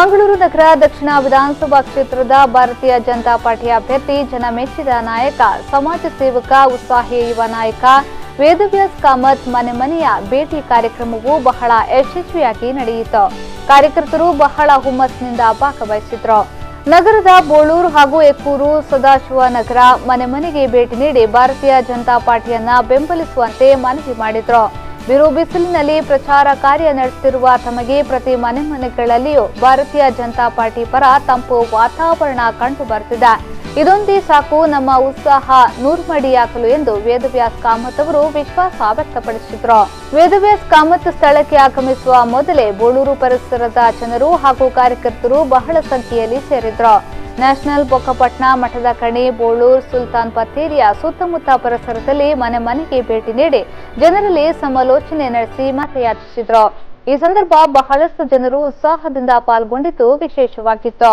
ಮಂಗಳೂರು ನಗರ ದಕ್ಷಿಣ ವಿಧಾನಸಭಾ ಕ್ಷೇತ್ರದ ಭಾರತೀಯ ಜನತಾ ಪಾರ್ಟಿ ಅಭ್ಯರ್ಥಿ ಜನಮೆಚ್ಚಿದ ನಾಯಕ, ಸಮಾಜ ಸೇವಕ, ಉತ್ಸಾಹಿ ಯುವ ನಾಯಕ ವೇದವ್ಯಾಸ್ ಕಾಮತ್ ಮನೆ ಮನೆಯ ಭೇಟಿ ಕಾರ್ಯಕ್ರಮವು ಬಹಳ ಯಶಸ್ವಿಯಾಗಿ ನಡೆಯಿತು. ಕಾರ್ಯಕರ್ತರು ಬಹಳ ಹುಮ್ಮಸ್ಸಿನಿಂದ ಭಾಗವಹಿಸಿದ್ರು. ನಗರದ ಬೋಳೂರು ಹಾಗೂ ಎಕ್ಕೂರು, ಸದಾಶಿವನಗರ ಮನೆ ಮನೆಗೆ ಭೇಟಿ ನೀಡಿ ಭಾರತೀಯ ಜನತಾ ಪಾರ್ಟಿಯನ್ನ ಬೆಂಬಲಿಸುವಂತೆ ಮನವಿ ಮಾಡಿದ್ರು. ಬಿರು ಬಿಸಿಲಿನಲ್ಲಿ ಪ್ರಚಾರ ಕಾರ್ಯ ನಡೆಸುತ್ತಿರುವ ತಮಗೆ ಪ್ರತಿ ಮನೆಗಳಲ್ಲಿಯೂ ಭಾರತೀಯ ಜನತಾ ಪಾರ್ಟಿ ಪರ ತಂಪು ವಾತಾವರಣ ಕಂಡು ಬರುತ್ತಿದೆ. ಇದೊಂದೇ ಸಾಕು ನಮ್ಮ ಉತ್ಸಾಹ ನೂರ್ಮಡಿಯಾಗಲು ಎಂದು ವೇದವ್ಯಾಸ್ ಕಾಮತ್ ಅವರು ವಿಶ್ವಾಸ ವ್ಯಕ್ತಪಡಿಸಿದ್ರು. ವೇದವ್ಯಾಸ್ ಕಾಮತ್ ಸ್ಥಳಕ್ಕೆ ಆಗಮಿಸುವ ಮೊದಲೇ ಬೋಳೂರು ಪರಿಸರದ ಜನರು ಹಾಗೂ ಕಾರ್ಯಕರ್ತರು ಬಹಳ ಸಂಖ್ಯೆಯಲ್ಲಿ ಸೇರಿದ್ರು. ನ್ಯಾಷನಲ್ ಬೊಕ್ಕಪಟ್ನ, ಮಠದ ಕಣಿ, ಬೋಳೂರು, ಸುಲ್ತಾನ್ ಬತ್ತೇರಿಯ ಸುತ್ತಮುತ್ತ ಪರಿಸರದಲ್ಲಿ ಮನೆ ಮನೆಗೆ ಭೇಟಿ ನೀಡಿ ಜನರಲ್ಲಿ ಸಮಾಲೋಚನೆ ನಡೆಸಿ ಮತಯಾಚಿಸಿದ್ರು. ಈ ಸಂದರ್ಭ ಬಹಳಷ್ಟು ಜನರು ಉತ್ಸಾಹದಿಂದ ಪಾಲ್ಗೊಂಡಿದ್ದು ವಿಶೇಷವಾಗಿತ್ತು.